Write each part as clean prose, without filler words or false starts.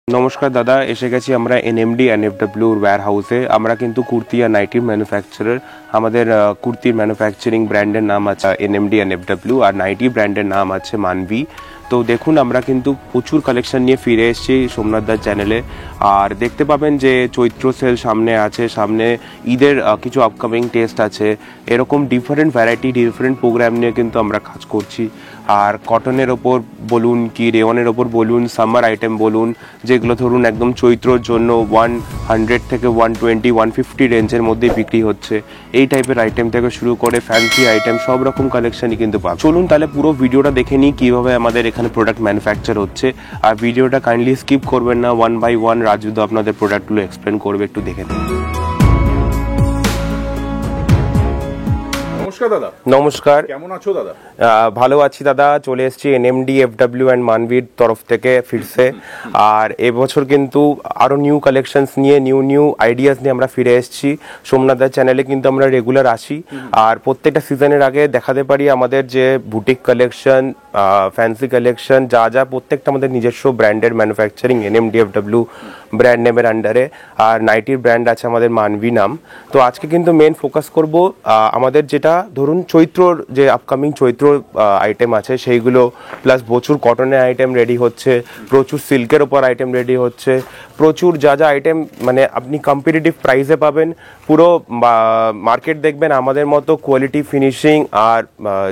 নমস্কার দাদা, এসে গেছি আমরা এনএমডি এনএফডব্লিউ ওয়্যার হাউসে। আমরা কিন্তু কুর্তি আর নাইটির ম্যানুফ্যাকচারার। আমাদের কুর্তির ম্যানুফ্যাকচারিং ব্র্যান্ডের নাম আছে এনএমডি এনএফডব্লিউ, আর নাইটি ব্র্যান্ডের নাম আছে মানভি। তো দেখুন, আমরা কিন্তু প্রচুর কালেকশন নিয়ে ফিরে এসেছি সোমনাথ দার চ্যানেলে। আর দেখতে পাবেন যে চৈত্র সেল সামনে আছে, সামনে ঈদের কিছু আপকামিং টেস্ট আছে। এরকম ডিফারেন্ট ভ্যারাইটি, ডিফারেন্ট প্রোগ্রাম নিয়ে কিন্তু আমরা কাজ করছি। আর কটনের ওপর বলুন কি রেওয়ানের ওপর বলুন, সামার আইটেম বলুন, যেগুলো ধরুন একদম চৈত্রর জন্য 100 থেকে 120, 150 রেঞ্জের মধ্যেই বিক্রি হচ্ছে। এই টাইপের আইটেম থেকে শুরু করে ফ্যান্সি আইটেম সব রকম কালেকশনই কিন্তু পাবেন। চলুন তাহলে পুরো ভিডিওটা দেখে নিই কীভাবে আমাদের এখানে প্রোডাক্ট ম্যানুফ্যাকচার হচ্ছে। আর ভিডিওটা কাইন্ডলি স্কিপ করবেন না, 1 by 1 রাজুদা আপনাদের প্রোডাক্টগুলো এক্সপ্লেন করবে, একটু দেখে নিন। নমস্কার দাদা। নমস্কার, কেমন আছো দাদা? ভালো আছি দাদা। চলে এসেছি এনএমডি এফডব্লিউ অ্যান্ড মানভির তরফ থেকে ফিরছে। আর এবছর কিন্তু আরও নিউ কালেকশনস নিয়ে, নিউ আইডিয়াস নিয়ে আমরা ফিরে এসেছি। সোমনাথদার চ্যানেলে কিন্তু আমরা রেগুলার আসি, আর প্রত্যেকটা সিজনের আগে দেখাতে পারি আমাদের যে বুটিক কালেকশন, ফ্যান্সি কালেকশন, যা প্রত্যেকটা আমাদের নিজস্ব ব্র্যান্ডের ম্যানুফ্যাকচারিং এনএমডি এফডব্লিউ ব্র্যান্ড নেমের আন্ডারে। আর নাইটির ব্র্যান্ড আছে আমাদের মানভি নাম। তো আজকে কিন্তু মেন ফোকাস করব আমাদের যেটা ধরুন চৈত্রর যে আপকামিং চৈত্র আইটেম আছে সেইগুলো, প্লাস প্রচুর কটনের আইটেম রেডি হচ্ছে, প্রচুর সিল্কের ওপর আইটেম রেডি হচ্ছে, প্রচুর যা আইটেম মানে আপনি কম্পিটিটিভ প্রাইসে পাবেন। পুরো মার্কেট দেখবেন আমাদের মতো কোয়ালিটি, ফিনিশিং, আর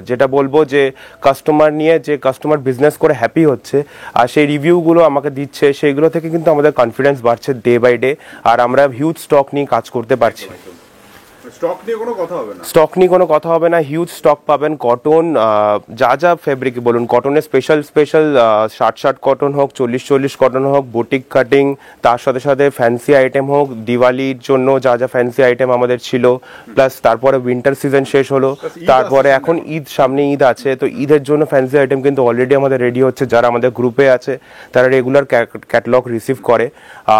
যেটা বলবো যে কাস্টমার নিয়ে যে কাস্টমার বিজনেস করে হ্যাপি হচ্ছে আর সেই রিভিউগুলো আমাকে দিচ্ছে, সেইগুলো থেকে কিন্তু আমাদের কনফিডেন্স বাড়ছে ডে বাই ডে। আর আমরা হিউজ স্টক নিয়ে কাজ করতে পারছি। স্টক নিয়ে কোনো কথা হবে না, স্টক নিয়ে কোনো কথা হবে না। হিউজ স্টক পাবেন। কটন যা ফেব্রিক বলুন, কটনের স্পেশাল 60 কটন হোক, 40 কটন হোক, বুটিক কাটিং, তার সাথে সাথে ফ্যান্সি আইটেম হোক, দিওয়ালির জন্য যা ফ্যান্সি আইটেম আমাদের ছিল, প্লাস তারপরে উইন্টার সিজন শেষ হলো, তারপরে এখন সামনে ঈদ আছে। তো ঈদের জন্য ফ্যান্সি আইটেম কিন্তু অলরেডি আমাদের রেডি হচ্ছে। যারা আমাদের গ্রুপে আছে তারা রেগুলার ক্যাটালগ রিসিভ করে।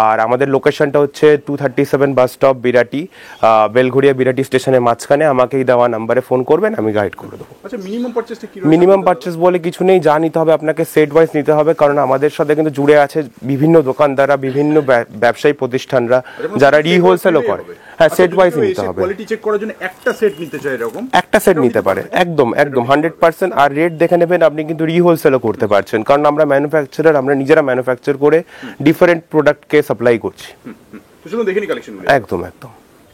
আর আমাদের লোকেশনটা হচ্ছে 237 বাস স্টপ, বিরাটি, বেলঘড়িয়া বিরাটি স্টেশনের মাঝখানে। আমাকে এই দেওয়া নাম্বারে ফোন করবেন, আমি গাইড করে দেবো। আচ্ছা, মিনিমাম পারচেস বলে কিছু নেই, যা নিতে হবে আপনাকে সেট ওয়াইজ নিতে হবে, কারণ আমাদের সাথে কিন্তু জুড়ে আছে বিভিন্ন দোকানদাররা, বিভিন্ন ব্যবসায়ী প্রতিষ্ঠানরা যারা রিহোলসেলও করে। হ্যাঁ, সেট ওয়াইজ নিতে হবে। কোয়ালিটি চেক করার জন্য একটা সেট নিতে চাই, এরকম একটা সেট নিতে পারে, একদম 100%। আর রেট দেখে নেবেন, আপনি কিন্তু রিহোলসেলও করতে পারছেন, কারণ আমরা ম্যানুফ্যাকচারার, আমরা নিজেরা ম্যানুফ্যাকচার করে ডিফারেন্ট প্রোডাক্টকে সাপ্লাই করছি। চলুন দেখে নিই কালেকশনগুলো। একদম।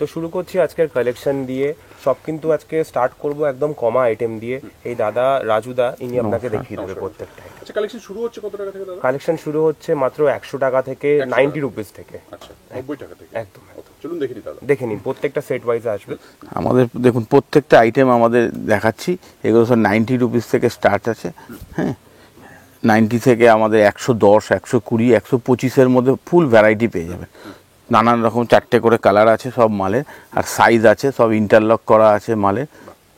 তো শুরু করছি আজকের কালেকশন দিয়ে। সব কিন্তু আজকে স্টার্ট করব একদম কমা আইটেম দিয়ে। এই দাদা রাজুদা, ইনি আপনাকে দেখিয়ে দেবে প্রত্যেকটা। আচ্ছা, কালেকশন শুরু হচ্ছে কত টাকা থেকে দাদা? কালেকশন শুরু হচ্ছে মাত্র 100 টাকা থেকে, 90 রুপিস থেকে। আচ্ছা, 90 টাকা থেকে। একদম। চলুন দেখে নিই দাদা। দেখে নিন, প্রত্যেকটা সেট ওয়াইজ আসবে আমাদের। দেখুন প্রত্যেকটা আইটেম আমাদের দেখাচ্ছি, এগুলো সব 90 রুপিস থেকে স্টার্ট আছে। হ্যাঁ, 90 থেকে আমাদের 110, 120, 125-এর মধ্যে ফুল ভ্যারাইটি পেয়ে যাবেন। নানান রকম 4টে করে কালার আছে সব মালের, আর সাইজ আছে, সব ইন্টারলক করা আছে মালের।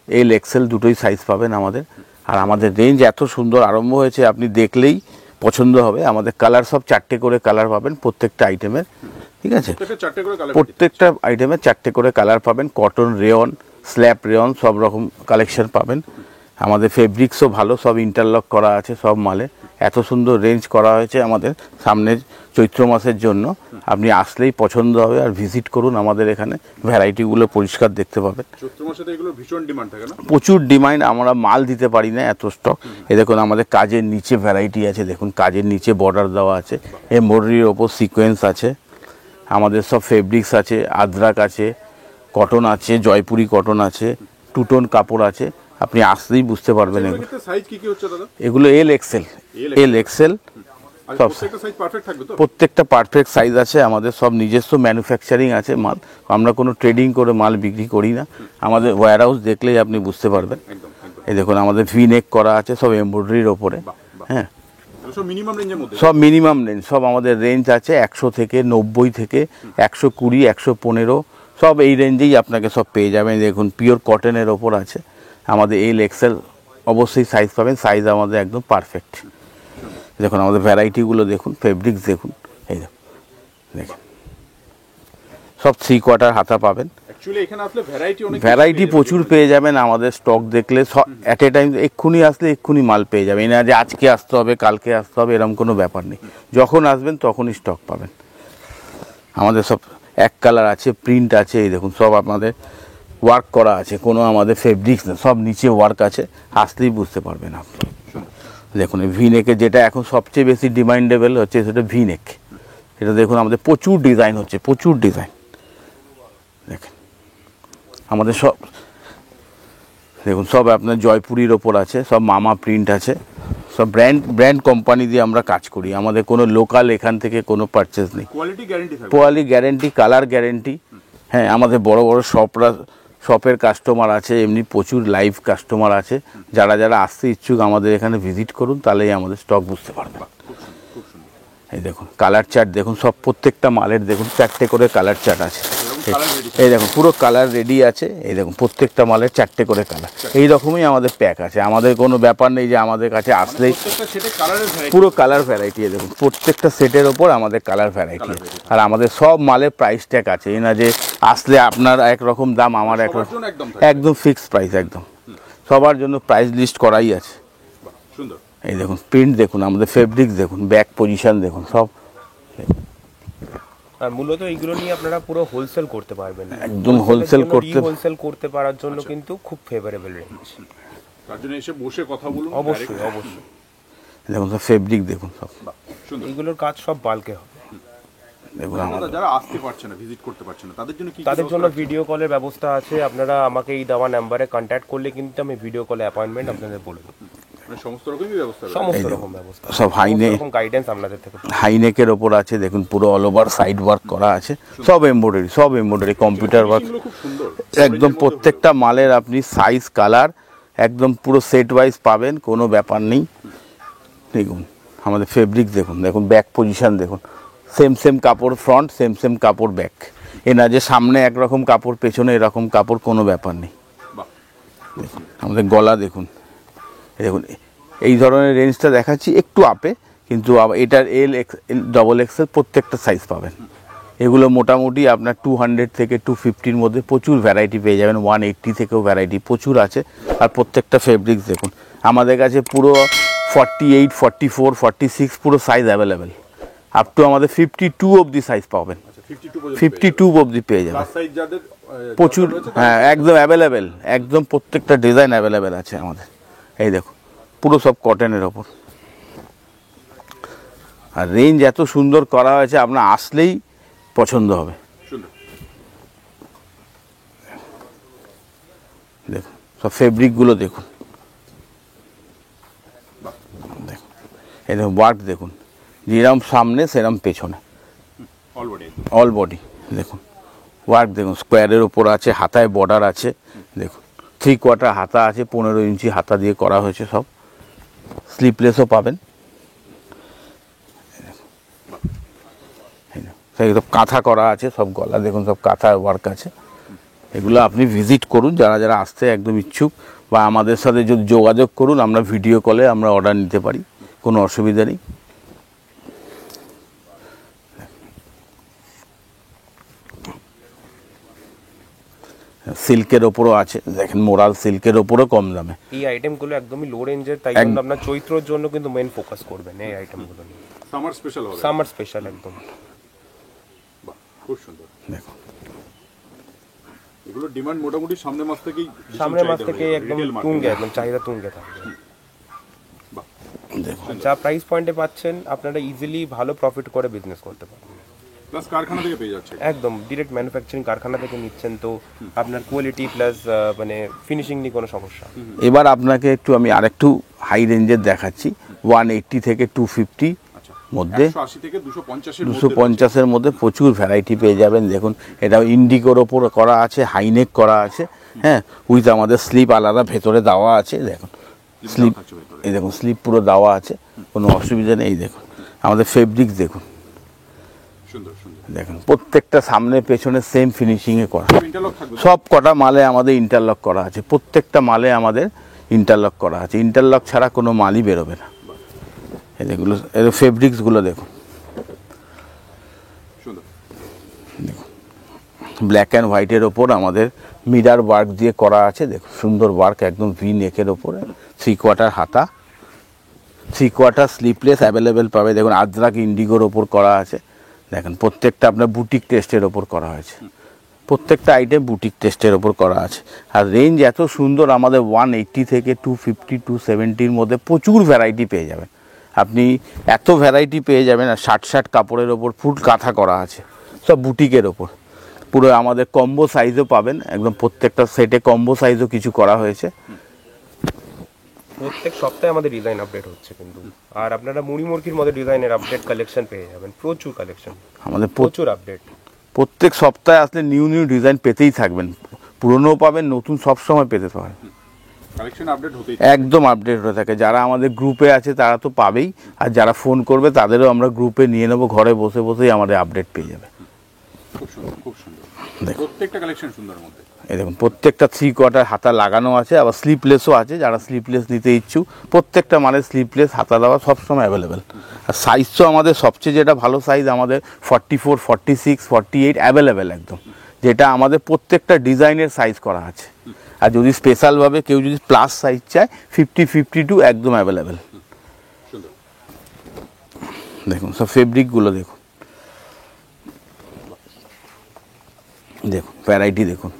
এল এক্সেল দুটোই সাইজ পাবেন আমাদের। আর আমাদের রেঞ্জ এত সুন্দর আরম্ভ হয়েছে, আপনি দেখলেই পছন্দ হবে। আমাদের কালার সব 4টে করে কালার পাবেন প্রত্যেকটা আইটেমের, ঠিক আছে? প্রত্যেকটা আইটেমে 4টে করে কালার পাবেন। কটন, রেয়ন, স্ল্যাব রেয়ন সব রকম কালেকশন পাবেন। আমাদের ফেব্রিক্সও ভালো, সব ইন্টারলক করা আছে সব মালে। এত সুন্দর রেঞ্জ করা হয়েছে আমাদের সামনের চৈত্র মাসের জন্য। আপনি আসলেই পছন্দ হবে, আর ভিজিট করুন আমাদের এখানে, ভ্যারাইটিগুলো পরিষ্কার দেখতে পাবেন। চৈত্র মাসে তো এগুলো ভীষণ ডিমান্ড থাকে না? প্রচুর ডিমান্ড, আমরা মাল দিতে পারি না এত স্টক। এই দেখুন আমাদের কাজের নিচে ভ্যারাইটি আছে, দেখুন কাজের নিচে বর্ডার দেওয়া আছে, এমব্রয়ডারির ওপর সিকোয়েন্স আছে। আমাদের সব ফেব্রিক্স আছে, আদ্রাক আছে, কটন আছে, জয়পুরি কটন আছে, টুটন কাপড় আছে। আপনি আসলেই বুঝতে পারবেন। এগুলো এল এক্সেল সব, প্রত্যেকটা পারফেক্ট সাইজ আছে আমাদের। সব নিজস্ব ম্যানুফ্যাকচারিং আছে মাল, আমরা কোনো ট্রেডিং করে মাল বিক্রি করি না। আমাদের ওয়্যার হাউস দেখলেই আপনি বুঝতে পারবেন। এই দেখুন আমাদের ভি নেক করা আছে সব এমব্রয়ডারির ওপরে। হ্যাঁ, সব মিনিমাম রেঞ্জ, সব আমাদের রেঞ্জ আছে 100 থেকে 90 থেকে 120, 115, সব এই রেঞ্জেই আপনাকে সব পেয়ে যাবেন। দেখুন পিওর কটনের ওপর আছে আমাদের। এল এক্সেল অবশ্যই সাইজ পাবেন, সাইজ আমাদের একদম পারফেক্ট। দেখুন আমাদের ভ্যারাইটিগুলো দেখুন, ফেব্রিক্স দেখুন, এই দেখুন সব 3/4 হাতা পাবেন। অ্যাকচুয়ালি এখানে আসলে ভ্যারাইটি অনেক ভ্যারাইটি প্রচুর পেয়ে যাবেন। আমাদের স্টক দেখলে অ্যাট এ টাইম এক্ষুনি আসলে এক্ষুনি মাল পেয়ে যাবেন, না যে আজকে আসতে হবে কালকে আসতে হবে এরকম কোনো ব্যাপার নেই। যখন আসবেন তখনই স্টক পাবেন। আমাদের সব এক কালার আছে, প্রিন্ট আছে, এই দেখুন সব আমাদের ওয়ার্ক করা আছে, কোনো আমাদের ফেব্রিক্স না, সব নিচে ওয়ার্ক আছে, আসলেই বুঝতে পারবেন আপনি। দেখুন এই ভিনেকে যেটা এখন সবচেয়ে বেশি ডিমান্ডেবল হচ্ছে সেটা ভিনেক। এটা দেখুন আমাদের প্রচুর ডিজাইন হচ্ছে, প্রচুর ডিজাইন। দেখেন আমাদের সব দেখুন সব আপনার জয়পুরির ওপর আছে, সব মামা প্রিন্ট আছে, সব ব্র্যান্ড কোম্পানি দিয়ে আমরা কাজ করি। আমাদের কোনো লোকাল এখান থেকে কোনো পারচেজ নেই। কোয়ালিটি গ্যারান্টি থাকবে, কোয়ালিটি গ্যারেন্টি, কালার গ্যারেন্টি। হ্যাঁ, আমাদের বড় বড় শপের কাস্টমার আছে, এমনি প্রচুর লাইভ কাস্টমার আছে। যারা যারা আসতে ইচ্ছুক আমাদের এখানে ভিজিট করুন, তাহলেই আমাদের স্টক বুঝতে পারবেন। এই দেখুন কালার চার্ট দেখুন, সব প্রত্যেকটা মালের দেখুন 4টে করে কালার চার্ট আছে। এই দেখুন পুরো কালার রেডি আছে। এই দেখুন প্রত্যেকটা মালের 4টে করে কালার, এই রকমই আমাদের প্যাক আছে। আমাদের কোনো ব্যাপার নেই যে আমাদের কাছে আসলেই পুরো কালার ভ্যারাইটি। দেখুন প্রত্যেকটা সেটের ওপর আমাদের কালার ভ্যারাইটি, আর আমাদের সব মালের প্রাইস ট্যাগ আছে। এই না যে আসলে আপনার একরকম দাম আমার একরকম, একদম ফিক্সড প্রাইস, একদম সবার জন্য প্রাইস লিস্ট করাই আছে। সুন্দর। এই দেখুন প্রিন্ট দেখুন, আমাদের ফেব্রিক্স দেখুন, ব্যাক পজিশন দেখুন, সব। আর মূলত এইগুলো নিয়ে আপনারা পুরো হোলসেল করতে পারবেন, একদম হোলসেল করতে পারার জন্য কিন্তু খুব ফেভারেবল রেঞ্জ। তার জন্য এসে বসে কথা বলুন। অবশ্যই অবশ্যই। দেখুন সব ফেব্রিক দেখুন, সব সুন্দর। এইগুলোর কাজ সব বাল্কে হবে। দেখুন আমাদের যারা আসতে পারছে না, ভিজিট করতে পারছে না, তাদের জন্য কি তাদের জন্য ভিডিও কলের ব্যবস্থা আছে। আপনারা আমাকে এই দেওয়া নাম্বারে কন্ট্যাক্ট করলে কিন্তু আমি ভিডিও কলে অ্যাপয়েন্টমেন্ট আপনাদের বলে দেবো। মানে সমস্ত রকমই ব্যবস্থা রয়েছে। সমস্ত রকম ব্যবস্থা, সব গাইডেন্স আপনাদের থেকে। হাইনেকের ওপর আছে দেখুন, পুরো অল ওভার সাইড ওয়ার্ক করা আছে, সব এমব্রয়ডারি কম্পিউটার ওয়ার্ক, এগুলো খুব সুন্দর। একদম প্রত্যেকটা মালের আপনি সাইজ কালার একদম পুরো সেট ওয়াইজ পাবেন, কোনো ব্যাপার নেই। দেখুন আমাদের ফেব্রিক দেখুন, দেখুন ব্যাক পজিশন দেখুন, সেম কাপড় ফ্রন্ট, সেম কাপড় ব্যাক। এ না যে সামনে একরকম কাপড় পেছনে এরকম কাপড়, কোনো ব্যাপার নেই। দেখুন আমাদের গলা দেখুন, দেখুন এই ধরনের রেঞ্জটা দেখাচ্ছি একটু আপে, কিন্তু এটার ডবল এক্সেল প্রত্যেকটা সাইজ পাবেন। এগুলো মোটামুটি আপনার 200 থেকে 250-র মধ্যে প্রচুর ভ্যারাইটি পেয়ে যাবেন। 180 থেকেও ভ্যারাইটি প্রচুর আছে। আর প্রত্যেকটা ফেব্রিক্স দেখুন, আমাদের কাছে পুরো 48, 44, 46 পুরো সাইজ অ্যাভেলেবেল, আপ টু আমাদের 52 অবধি সাইজ পাবেন। 52 অবধি পেয়ে যাবেন প্রচুর। হ্যাঁ একদম অ্যাভেলেবেল, একদম প্রত্যেকটা ডিজাইন অ্যাভেলেবেল আছে আমাদের। এই দেখুন পুরো সব কটনের ওপর, আর রেঞ্জ এত সুন্দর করা হয়েছে, আপনার আসলেই পছন্দ হবে। দেখুন সব ফেব্রিকগুলো দেখুন, দেখুন এই দেখুন ওয়ার্ক দেখুন, যেরকম সামনে সেরকম পেছনে, অল বডি দেখুন ওয়ার্ক দেখুন। স্কোয়ারের ওপর আছে, হাতায় বর্ডার আছে, দেখুন 3/4 হাতা আছে, 15 ইঞ্চি হাতা দিয়ে করা হয়েছে সব। স্লিপলেসও পাবেন। একদম কাঁথা করা আছে, সব গলা দেখুন, সব কাঁথা ওয়ার্ক আছে। এগুলো আপনি ভিজিট করুন যারা যারা আসতে একদম ইচ্ছুক, বা আমাদের সাথে যদি যোগাযোগ করুন, আমরা ভিডিও কলে আমরা অর্ডার নিতে পারি, কোনো অসুবিধা নেই। সিল্কের ওপরও আছে দেখেন, মোরাল সিল্কের ওপরও কম দামে। এই আইটেমগুলো একদমই লো রেঞ্জের, তাই জন্য আপনার চৈত্রের জন্য কিন্তু মেইন ফোকাস করবেন এই আইটেমগুলো নিয়ে। সামার স্পেশাল একদম। খুব সুন্দর। দেখুন এগুলো ডিমান্ড মোটামুটি সামনের মাস থেকে একদম তুঙ্গে, একদম চাহিদা তুঙ্গে থাকবে। দেখুন যা প্রাইস পয়েন্টে পাচ্ছেন আপনারা ইজিলি ভালো প্রফিট করে বিজনেস করতে পারবেন। প্লাস কারখানা থেকে পেয়ে যাচ্ছে, একদম ডিরেক্ট ম্যানুফ্যাকচারিং কারখানা থেকে নিচ্ছেন, তো আপনার কোয়ালিটি প্লাস মানে ফিনিশিং নিয়ে কোনো সমস্যা। এবার আপনাকে একটু আমি আরেকটু হাই রেঞ্জের দেখাচ্ছি, 180 থেকে 250 মধ্যে, 250-এর মধ্যে প্রচুর ভ্যারাইটি পেয়ে যাবেন। দেখুন এটা ইন্ডিগোর ওপর করা আছে, হাইনেক করা আছে, হ্যাঁ উইথ আমাদের স্লিপ আলাদা ভেতরে দেওয়া আছে। দেখুন স্লিপ, এই দেখুন স্লিপ পুরো দেওয়া আছে, কোনো অসুবিধা নেই। দেখুন আমাদের ফেব্রিক্স দেখুন, দেখুন প্রত্যেকটা সামনে পেছনে সেম ফিনিশিংয়ে করা, সব কটা মালে আমাদের ইন্টারলক করা আছে, প্রত্যেকটা মালে আমাদের ইন্টারলক করা আছে। ইন্টারলক ছাড়া কোনো মালই বেরোবে না। এগুলো ফেব্রিক্সগুলো দেখুন, দেখুন ব্ল্যাক অ্যান্ড হোয়াইটের ওপর আমাদের মিরার ওয়ার্ক দিয়ে করা আছে, দেখুন সুন্দর ওয়ার্ক, একদম ভি নেকের ওপরে, 3/4 হাতা, 3/4 স্লিপলেস অ্যাভেলেবেল পাবে। দেখুন আদ্রাক ইন্ডিগোর ওপর করা আছে, দেখেন প্রত্যেকটা আপনার বুটিক টেস্টের ওপর করা হয়েছে, প্রত্যেকটা আইটেম বুটিক টেস্টের ওপর করা আছে। আর রেঞ্জ এত সুন্দর, আমাদের 180 থেকে 250 270-র মধ্যে প্রচুর ভ্যারাইটি পেয়ে যাবেন আপনি, এত ভ্যারাইটি পেয়ে যাবেন। আর 60 কাপড়ের ওপর ফুল কাঁথা করা আছে, সব বুটিকের ওপর, পুরো আমাদের কম্বো সাইজও পাবেন, একদম প্রত্যেকটা সেটে কম্বো সাইজও কিছু করা হয়েছে। প্রত্যেক সপ্তাহে আমাদের ডিজাইন আপডেট হচ্ছে কিন্তু, আর আপনারা মুড়ি মুরগির মধ্যে ডিজাইনের আপডেট কালেকশন পেয়ে যাবেন, প্রচুর কালেকশন, আমাদের প্রচুর আপডেট। প্রত্যেক সপ্তাহে আসলে নিউ নিউ ডিজাইন পেতেই থাকবেন, পুরনোও পাবেন, নতুন সব সময় পেতে পারেন, কালেকশন আপডেট হতেই একদম আপডেট হয়ে থাকে। যারা আমাদের গ্রুপে আছে তারা তো পাবেই, আর যারা ফোন করবে তাদেরও আমরা গ্রুপে নিয়ে নেবো, ঘরে বসে বসেই আমাদের আপডেট পেয়ে যাবে। খুব সুন্দর, খুব সুন্দর, দেখুন। প্রত্যেকটা কালেকশন সুন্দর মধ্যে। এই দেখুন প্রত্যেকটা 3/4 হাতা লাগানো আছে, আবার স্লিপলেসও আছে, যারা স্লিপলেস নিতে ইচ্ছুক প্রত্যেকটা মানে স্লিপলেস হাতা দেওয়া সবসময় অ্যাভেলেবেল। আর সাইজ তো আমাদের সবচেয়ে যেটা ভালো সাইজ, আমাদের 44 46 48 অ্যাভেলেবেল একদম, যেটা আমাদের প্রত্যেকটা ডিজাইনের সাইজ করা আছে। আর যদি স্পেশালভাবে কেউ যদি প্লাস সাইজ চায় 50 52 একদম অ্যাভেলেবেল। সুন্দর, দেখুন সব ফেব্রিকগুলো দেখুন, দেখুন ভ্যারাইটি দেখুন।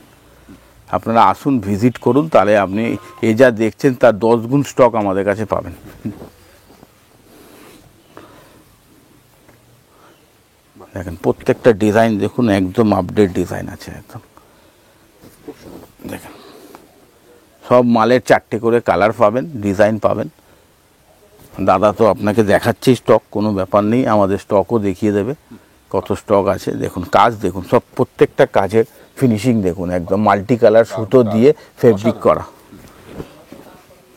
আপনারা আসুন, ভিজিট করুন, তাহলে আপনি এ যা দেখছেন তার 10 গুণ স্টক আমাদের কাছে পাবেন। দেখেন প্রত্যেকটা ডিজাইন দেখুন, একদম আপডেট ডিজাইন আছে একদম। দেখেন সব মালের 4টে করে কালার পাবেন, ডিজাইন পাবেন। দাদা তো আপনাকে দেখাচ্ছে স্টক, কোনো ব্যাপার নেই, আমাদের স্টকও দেখিয়ে দেবে কত স্টক আছে। দেখুন কাজ দেখুন, সব প্রত্যেকটা কাজের ফিনিশিং দেখুন, একদম মাল্টি কালার সুতো দিয়ে ফেব্রিক করা,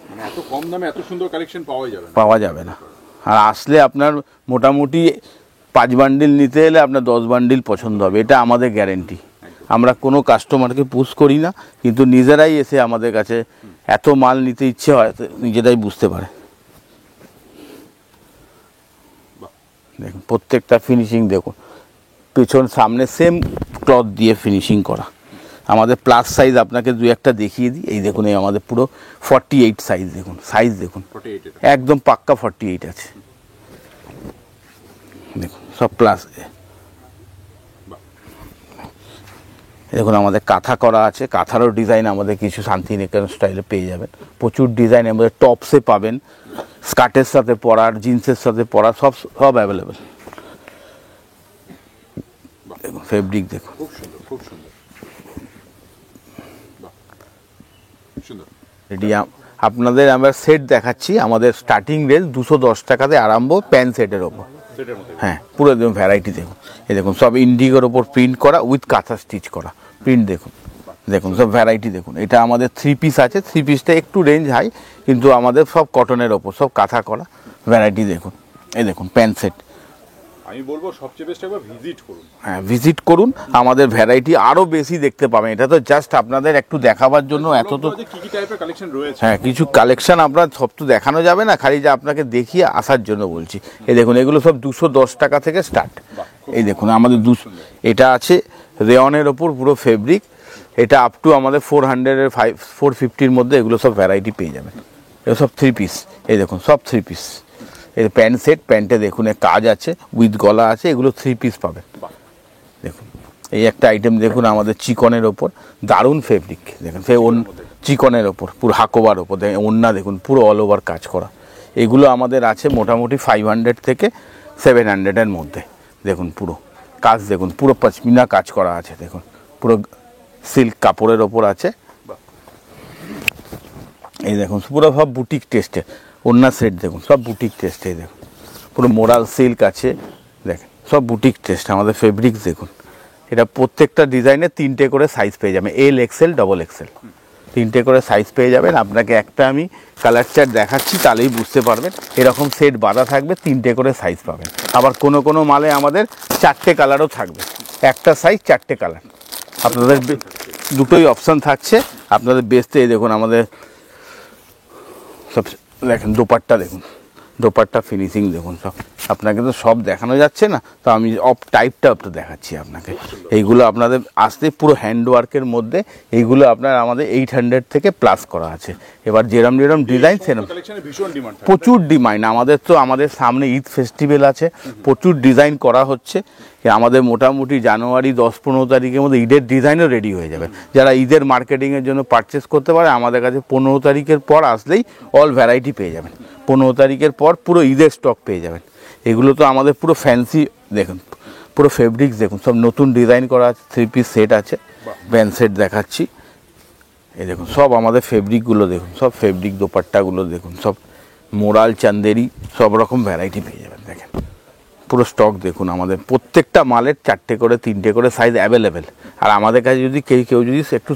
মানে এত কম দামে এত সুন্দর কালেকশন পাওয়া যাবে না। আর আসলে আপনার মোটামুটি 5 বান্ডিল নিতে এলে আপনার 10 বান্ডিল পছন্দ হবে, এটা আমাদের গ্যারেন্টি। আমরা কোনো কাস্টমারকে পুশ করি না, কিন্তু নিজেরাই এসে আমাদের কাছে এত মাল নিতে ইচ্ছে হয় তো নিজেরাই বুঝতে পারে। দেখুন প্রত্যেকটা ফিনিশিং দেখুন, পেছন সামনে সেম ক্লথ দিয়ে ফিনিশিং করা। আমাদের প্লাস সাইজ আপনাকে 2-1টা দেখিয়ে দিই। এই দেখুন, এই আমাদের পুরো 48 সাইজ, দেখুন সাইজ দেখুন, একদম পাক্কা 48 আছে। দেখুন সব প্লাস। দেখুন আমাদের কাঁথা করা আছে, কাঁথারও ডিজাইন আমাদের কিছু শান্তিনিকেতন স্টাইলে পেয়ে যাবেন, প্রচুর ডিজাইন আমাদের টপসে পাবেন, স্কার্টের সাথে পরার, জিন্সের সাথে পরা, সব সব অ্যাভেলেবেল। দেখুন ফেব্রিক দেখুন, খুব সুন্দর, খুব সুন্দর, সুন্দর। রেডি আপনাদের আমরা সেট দেখাচ্ছি। আমাদের স্টার্টিং রেঞ্জ 210 টাকাতে আরম্ভ, প্যান্ট সেটের ওপর। হ্যাঁ পুরো একদম ভ্যারাইটি দেখুন, এই দেখুন সব ইন্ডিগোর ওপর প্রিন্ট করা উইথ কাঁথা স্টিচ করা প্রিন্ট দেখুন, দেখুন সব ভ্যারাইটি দেখুন। এটা আমাদের 3 পিস আছে, 3 পিসটা একটু রেঞ্জ হাই, কিন্তু আমাদের সব কটনের ওপর, সব কাঁথা করা ভ্যারাইটি দেখুন। এই দেখুন প্যান্ট সেট। আমি বলবো সবচেয়ে বেস্ট একবার ভিজিট করুন। হ্যাঁ ভিজিট করুন, আমাদের ভ্যারাইটি আরও বেশি দেখতে পাবেন। এটা তো জাস্ট আপনাদের একটু দেখাবার জন্য, এত তো কি কি টাইপের কালেকশন রয়েছে। হ্যাঁ কিছু কালেকশন আপনার সব তো দেখানো যাবে না, খালি যে আপনাকে দেখিয়ে আসার জন্য বলছি। এই দেখুন এগুলো সব 210 টাকা থেকে স্টার্ট। এই দেখুন আমাদের এটা আছে রেয়নের ওপর পুরো ফেব্রিক, এটা আপ টু আমাদের 400-এর 450-র মধ্যে এগুলো সব ভ্যারাইটি পেয়ে যাবেন। এগুলো সব 3 পিস, এই দেখুন সব 3 পিস। এই প্যান্ট সেট, প্যান্টে দেখুন কাজ আছে, উইথ গলা আছে, এগুলো 3 পিস পাবেন। দেখুন এই একটা আইটেম দেখুন আমাদের চিকনের ওপর, দারুণ ফেব্রিক দেখুন, সেই চিকনের ওপর পুরো হাকোবার ওপর দেখুন, ওন্না দেখুন পুরো অল ওভার কাজ করা। এগুলো আমাদের আছে মোটামুটি 500 থেকে 700-এর মধ্যে। দেখুন পুরো কাজ দেখুন, পুরো পশমিনা কাজ করা আছে, দেখুন পুরো সিল্ক কাপড়ের ওপর আছে। এই দেখুন পুরো সব বুটিক টেস্টে ওন্না সেট, দেখুন সব বুটিক টেস্টে, দেখুন পুরো মোরাল সিল্ক আছে, দেখেন সব বুটিক টেস্ট। আমাদের ফেব্রিক্স দেখুন, এটা প্রত্যেকটা ডিজাইনে 3টে করে সাইজ পেয়ে যাবেন, এল এক্সেল ডবল এক্সেল, 3টে করে সাইজ পেয়ে যাবেন। আপনাকে একটা আমি কালার চার্ট দেখাচ্ছি, তাহলেই বুঝতে পারবেন। এরকম সেট বাঁধা থাকবে, 3টে করে সাইজ পাবেন। আবার কোনো কোনো মালে আমাদের 4টে কালারও থাকবে, একটা সাইজ 4টে কালার, আপনাদের দুটোই অপশান থাকছে আপনাদের বেস্টে। এই দেখুন আমাদের সব দেখেন দোপাট্টা দেখুন, দোপাট্টা ফিনিশিং দেখুন সব, আপনাকে তো সব দেখানো যাচ্ছে না, তো আমি অফ টাইপটা একটু দেখাচ্ছি আপনাকে। এইগুলো আপনাদের আসতে পুরো হ্যান্ডওয়ার্কের মধ্যে, এইগুলো আপনার আমাদের 800 থেকে প্লাস করা আছে। এবার যেরম যেরম ডিজাইন সেরম কালেকশনে ভীষণ ডিমান্ড থাকে। প্রচুর ডিমান্ড। আমাদের সামনে ঈদ ফেস্টিভ্যাল আছে, প্রচুর ডিজাইন করা হচ্ছে। আমাদের মোটামুটি জানুয়ারি 10-15 তারিখের মধ্যে ঈদের ডিজাইনও রেডি হয়ে যাবে। যারা ঈদের মার্কেটিংয়ের জন্য পারচেস করতে পারে আমাদের কাছে 15 তারিখের পর আসলেই অল ভ্যারাইটি পেয়ে যাবেন। 15 তারিখের পর পুরো ঈদের স্টক পেয়ে যাবেন। এগুলো তো আমাদের পুরো ফ্যান্সি, দেখুন পুরো ফেব্রিক্স দেখুন, সব নতুন ডিজাইন করা আছে। 3 পিস সেট আছে, ব্যান্ড সেট দেখাচ্ছি। এই দেখুন সব আমাদের ফেব্রিকগুলো দেখুন, সব ফেব্রিক দোপাট্টাগুলো দেখুন, সব মোরাল চান্দেরি সব রকম ভ্যারাইটি পেয়ে যাবেন। দেখেন পুরো স্টক দেখুন, আমাদের প্রত্যেকটা মালের 4টে করে 3টে করে সাইজ অ্যাভেলেবেল। আর আমাদের কাছে যদি কেউ যদি একটু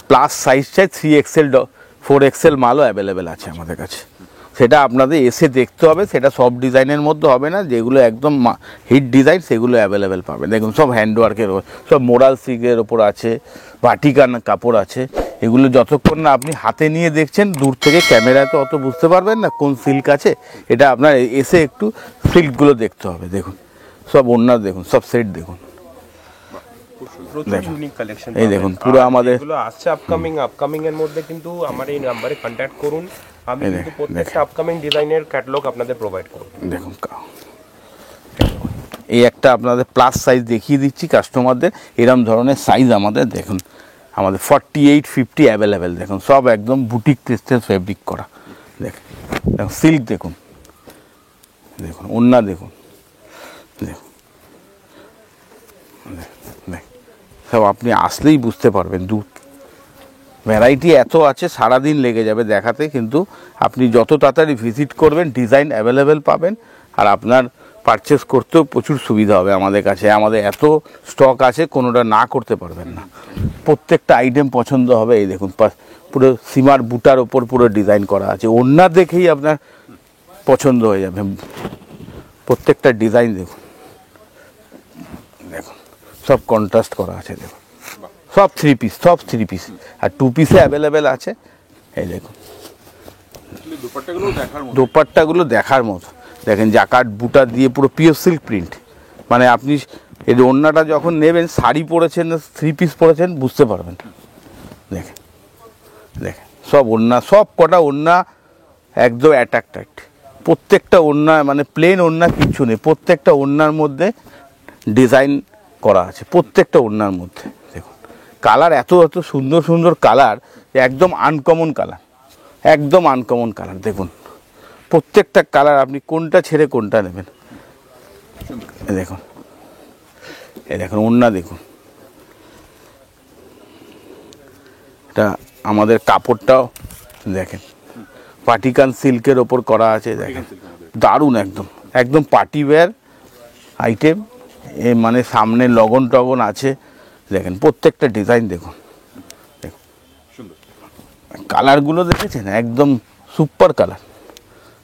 প্লাস সাইজ চাই, 3XL 4XL মালও অ্যাভেলেবেল আছে আমাদের কাছে। সেটা আপনাদের এসে দেখতে হবে, সেটা সব ডিজাইনের মধ্যে হবে না। যেগুলো একদম হিট ডিজাইন সেগুলো অ্যাভেলেবেল পাবেন। দেখুন সব হ্যান্ডওয়ার্কের ওপর, সব মোরাল সিল্কের ওপর আছে, বাটিকান কাপড় আছে। এগুলো যতক্ষণ না আপনি হাতে নিয়ে দেখছেন, দূর থেকে ক্যামেরায় তো অত বুঝতে পারবেন না কোন সিল্ক আছে। এটা আপনার এসে একটু সিল্কগুলো দেখতে হবে। দেখুন সব ওড়না দেখুন, সব সেট দেখুন, প্রচুর ইউনিক কালেকশন। এই দেখুন পুরো আমাদের এগুলো আসছে আপকামিং এর মধ্যে, কিন্তু আমার এই নাম্বারে কন্ট্যাক্ট করুন। আমি কিন্তু প্রত্যেকটা আপকামিং ডিজাইনের ক্যাটালগ আপনাদের প্রোভাইড করব। দেখুন এই একটা আপনাদের প্লাস সাইজ দেখিয়ে দিচ্ছি কাস্টমারদের। এরম ধরনের সাইজ আমাদের দেখুন, আমাদের 48-50 অ্যাভেলেবেল। দেখুন সব একদম বুটিক টেস্টের ফেব্রিক করা। দেখুন সিল্ক দেখুন, দেখুন ওড়না দেখুন, দেখুন সব আপনি আসলেই বুঝতে পারবেন। ভ্যারাইটি এত আছে, সারাদিন লেগে যাবে দেখাতে, কিন্তু আপনি যত তাড়াতাড়ি ভিজিট করবেন ডিজাইন অ্যাভেলেবেল পাবেন। আর আপনার পারচেস করতেও প্রচুর সুবিধা হবে আমাদের কাছে। আমাদের এত স্টক আছে, কোনোটা না করতে পারবেন না। প্রত্যেকটা আইটেম পছন্দ হবে। এই দেখুন পুরো সীমার বুটার ওপর পুরো ডিজাইন করা আছে, ওড়না দেখেই আপনার পছন্দ হয়ে যাবে। প্রত্যেকটা ডিজাইন দেখুন, দেখুন সব কন্ট্রাস্ট করা আছে। দেখুন সব 3 পিস, সব 3 পিস, আর 2 পিসে অ্যাভেলেবেল আছে। এই দেখুন দোপাট্টাগুলো দেখার মতো। দেখেন জাকার্ড বুটা দিয়ে পুরো পিওর সিল্ক প্রিন্ট। মানে আপনি এই ওড়নাটা যখন নেবেন, শাড়ি পরেছেন 3 পিস পরেছেন বুঝতে পারবেন। দেখেন দেখেন সব ওড়না, সব কটা ওড়না একদম অ্যাট্রাক্টেড। প্রত্যেকটা ওড়না মানে প্লেন ওড়না কিচ্ছু নেই, প্রত্যেকটা ওড়নার মধ্যে ডিজাইন করা আছে, প্রত্যেকটা ওড়নার মধ্যে। দেখুন কালার এত এত সুন্দর সুন্দর কালার, একদম আনকমন কালার, একদম আনকমন কালার। দেখুন প্রত্যেকটা কালার, আপনি কোনটা ছেড়ে কোনটা নেবেন। দেখুন এই দেখুন ওড়না দেখুন, এটা আমাদের কাপড়টাও দেখেন পাটিকান সিল্কের ওপর করা আছে। দেখেন দারুণ, একদম একদম পার্টি ওয়্যার আইটেম। মানে সামনে লগন টগন আছে। দেখেন প্রত্যেকটা ডিজাইন দেখুন, দেখুন কালারগুলো দেখেছেন, একদম সুপার কালার।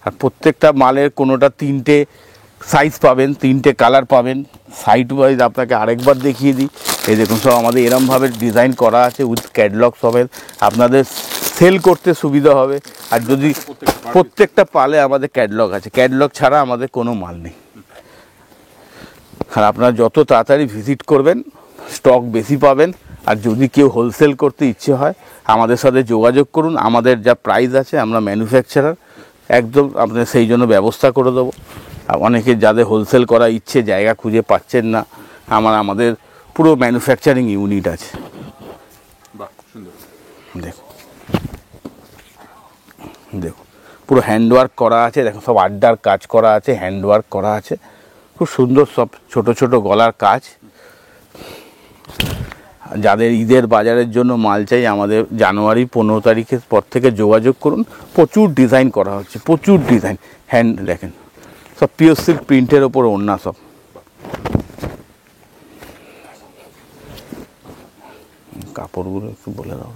আর প্রত্যেকটা মালের কোনোটা 3টে সাইজ পাবেন, 3টে কালার পাবেন। সাইড ওয়াইজ আপনাকে আরেকবার দেখিয়ে দিই। এই দেখুন সব আমাদের এরমভাবে ডিজাইন করা আছে উইথ ক্যাটলগ সমেত, আপনাদের সেল করতে সুবিধা হবে। আর যদি প্রত্যেকটা পালে আমাদের ক্যাটলগ আছে, ক্যাটলগ ছাড়া আমাদের কোনো মাল নেই। আর আপনারা যত তাড়াতাড়ি ভিজিট করবেন স্টক বেশি পাবেন। আর যদি কেউ হোলসেল করতে ইচ্ছে হয় আমাদের সাথে যোগাযোগ করুন। আমাদের যা প্রাইস আছে, আমরা ম্যানুফ্যাকচারার, একদম আপনার সেই জন্য ব্যবস্থা করে দেবো। অনেকে যাদের হোলসেল করার ইচ্ছে, জায়গা খুঁজে পাচ্ছেন না, আমাদের পুরো ম্যানুফ্যাকচারিং ইউনিট আছে। দেখুন দেখুন পুরো হ্যান্ডওয়ার্ক করা আছে। দেখুন সব আড্ডার কাজ করা আছে, হ্যান্ডওয়ার্ক করা আছে, খুব সুন্দর। সব ছোট ছোট গলার কাজ। যাদের ঈদের বাজারের জন্য মাল চাই, আমাদের জানুয়ারি 15 তারিখের পর থেকে যোগাযোগ করুন। প্রচুর ডিজাইন করা হচ্ছে, প্রচুর ডিজাইন। হ্যান্ড দেখেন সব পিওর সিল্ক প্রিন্টের ওপর ওড়না। সব কাপড়গুলো একটু বলে দাও।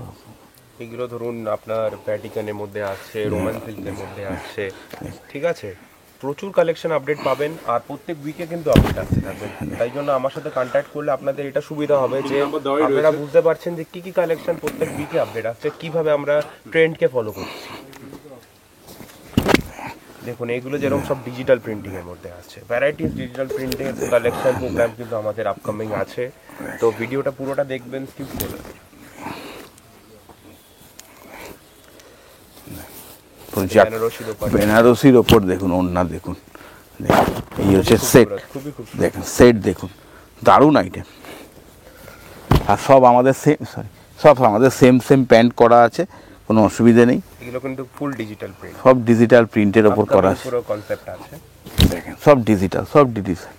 এগুলো ধরুন আপনার প্যাটিকানের মধ্যে আসছে, রোমান সিল্কের মধ্যে আসছে, ঠিক আছে। প্রচুর কালেকশন আপডেট পাবেন। আর প্রত্যেক উইকে কিন্তু আপডেট আসতে থাকবেন। তাই জন্য আমার সাথে কন্ট্যাক্ট করলে আপনাদের এটা সুবিধা হবে যে আপনারা বুঝতে পারছেন যে কী কী কালেকশন প্রত্যেক উইকে আপডেট আসছে, কীভাবে আমরা ট্রেন্ডকে ফলো করছি। দেখুন এইগুলো যেরকম সব ডিজিটাল প্রিন্টিং এর মধ্যে আছে, varieties digital printing collection program কিন্তু আমাদের আপকামিং আছে, তো ভিডিওটা পুরোটা দেখবেন, স্কিপ করবেন। বেনারসির ওপর দেখুন ওড়না, দেখুন এই হচ্ছে সেট, দেখুন সেট দেখুন, দারুণ আইটেম। আর সব আমাদের সেম প্যান্ট করা আছে, কোনো অসুবিধা নেই। এগুলো কিন্তু ফুল ডিজিটাল প্রিন্ট, সব ডিজিটাল প্রিন্টের ওপর করা আছে, পুরো কনসেপ্ট আছে। দেখেন সব ডিজিটাল, সব ডিজিটাল।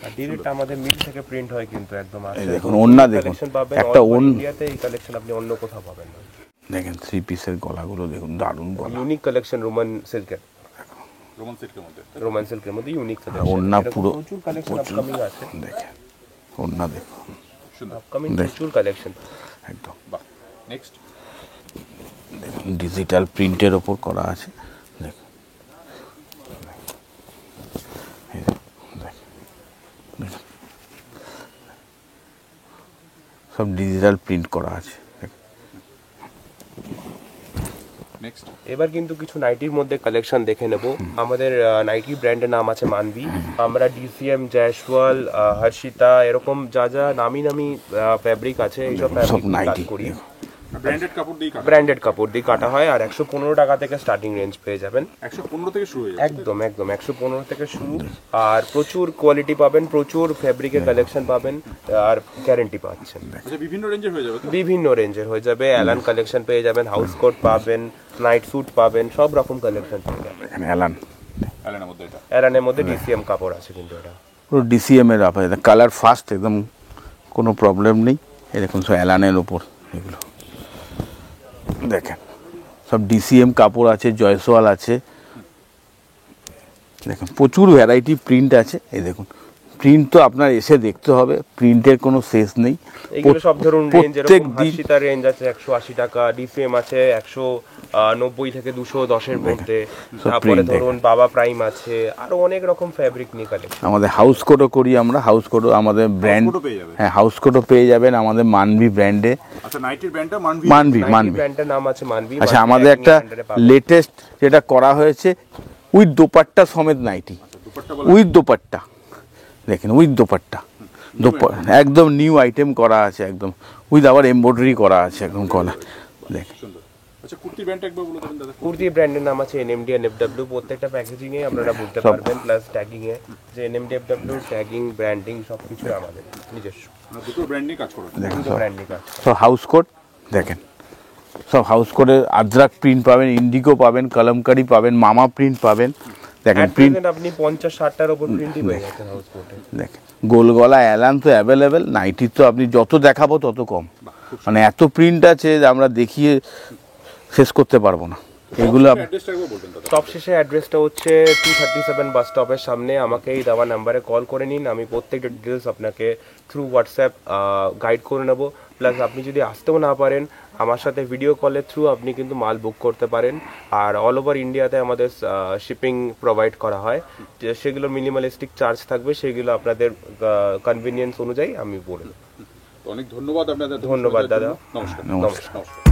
আর ডিরেক্ট আমাদের মিল থেকে প্রিন্ট হয় কিন্তু একদম আসে। এই দেখুন ওড়না দেখুন, একটা ইন্ডিয়াতে এই কালেকশন আপনি অন্য কোথাও পাবেন না। দেখেন 3 পিসের গলাগুলো দেখুন, দারুণ গলা, ইউনিক কালেকশন রোমান সিল্কের, রোমান সিল্কের মধ্যে ইউনিক কালেকশন। ওড়না পুরো প্রচুর কালেকশন আপকামিং আছে, দেখেন ওড়না দেখুন, আপকামিং প্রচুর কালেকশন একদম। বাহ, নেক্সট দেখুন ডিজিটাল প্রিন্টের ওপর করা আছে, দেখুন সব ডিজিটাল প্রিন্ট করা আছে। নেক্সট এবার কিন্তু কিছু নাইটির মধ্যে কালেকশন দেখে নেব। আমাদের নাইটি ব্র্যান্ডের নাম আছে মানভি। আমরা ডিসিএম, জয়সওয়াল, হর্ষিতা এরকম যা যা নামি নামি ফ্যাব্রিক আছে এইসব ফ্যাব্রিক কাজ করি। ব্র্যান্ডেড কাপড় দিয়ে কাটা হয়, আর 115 টাকা থেকে স্টার্টিং রেঞ্জ পেয়ে যাবেন। 115 থেকে শুরু হয়ে একদম 115 থেকে শুরু, আর প্রচুর কোয়ালিটি পাবেন, প্রচুর ফ্যাব্রিকের কালেকশন পাবেন, আর গ্যারান্টি পাচ্ছেন। আচ্ছা, বিভিন্ন রেঞ্জের হয়ে যাবে তো? বিভিন্ন রেঞ্জের হয়ে যাবে। অ্যালান কালেকশন পেয়ে যাবেন, হাউস কোট পাবেন, নাইট স্যুট পাবেন, সব রকম কালেকশন পেয়ে যাবেন। এখানে অ্যালানের মধ্যে এটা, অ্যালানের মধ্যে ডিসিএম কাপড় আছে কিন্তু এটা পুরো ডিসিএম এর আপনার কালার ফাস্ট, একদম কোনো প্রবলেম নেই। এরকম সব অ্যালানের ওপর এগুলো দেখেন, সব ডিসিএম কাপড় আছে, জয়সওয়াল আছে, দেখুন প্রচুর ভ্যারাইটি প্রিন্ট আছে। এই দেখুন প্রিন্ট তো আপনার এসে দেখতে হবে, প্রিন্টের কোনো শেষ নেই। এইগুলো সব ধরুন রেঞ্জ, প্রত্যেক এরকম দিন হাসিতার রেঞ্জ আছে 180 টাকা, ডিসিএম আছে 190 থেকে 210 এর মধ্যে, তারপরে ধরুন বাবা প্রাইম আছে, আরো অনেক রকম ফ্যাব্রিক নিয়ে কালেকশন। আমাদের হাউস কোটও করি আমরা, হাউস কোটও আমাদের ব্র্যান্ড, হ্যাঁ হাউস কোটও পেয়ে যাবেন আমাদের মানভি ব্র্যান্ডে। আচ্ছা, নাইটির ব্র্যান্ডটা মানভি, মানভি ব্র্যান্ডের নাম আছে মানভি। আচ্ছা, আমাদের একটা লেটেস্ট যেটা করা হয়েছে উইথ দোপাট্টা সমেত নাইটি, উইথ দোপাট্টা, দেখেন উইথ দোপাট্টা, একদম নিউ আইটেম করা আছে, একদম উইথ আবার এমব্রয়ডারি করা আছে একদম গলা, দেখেন। আচ্ছা, কুর্তি ব্র্যান্ডটা একবার বলে দেবেন দাদা? কুর্তি ব্র্যান্ডের নাম আছে এনএমডি এন্ড এফডব্লিউ। প্রত্যেকটা প্যাকেজিং এ আপনারা বলতে পারবেন, প্লাস ট্যাগিং এ যে এনএমডি এফডব্লিউ, ট্যাগিং, ব্র্যান্ডিং সবকিছু আমাদের নিজস্ব। দুটো ব্র্যান্ড নিয়ে কাজ করেন? দেখেন দুটো ব্র্যান্ড নিয়ে কাজ। সব হাউস কোট, দেখেন সব হাউস কোটের আদ্রাক প্রিন্ট পাবেন, ইন্ডিগো পাবেন, কলমকারি পাবেন, মামা প্রিন্ট পাবেন, দেখেন প্রিন্ট আপনি 50-60টার উপর প্রিন্টই পেয়ে যাচ্ছেন হাউস কোটে। দেখেন গোল গলা অ্যালান তো অ্যাভেলেবেল, নাইটি তো আপনি যত দেখাবো তত কম, মানে এত প্রিন্ট আছে যে আমরা দেখিয়ে শেষ করতে পারবো না এগুলো। অ্যাড্রেসটা একবার বলবেন দাদা? সব শেষে অ্যাড্রেসটা হচ্ছে 237 বাস স্টপের সামনে। আমাকে এই দেওয়া নাম্বারে কল করে নিন, আমি প্রত্যেকটা ডিটেলস আপনাকে থ্রু হোয়াটসঅ্যাপ গাইড করে নেব। প্লাস আপনি যদি আসতেও না পারেন, আমার সাথে ভিডিও কলের থ্রু আপনি কিন্তু মাল বুক করতে পারেন। আর অল ওভার ইন্ডিয়াতে আমাদের শিপিং প্রোভাইড করা হয়, যে সেগুলো মিনিমালিস্টিক চার্জ থাকবে, সেগুলো আপনাদের কনভিনিয়েন্স অনুযায়ী আমি বলে দেবো। অনেক ধন্যবাদ আপনাদের। ধন্যবাদ দাদা, নমস্কার। নমস্কার। নমস্কার।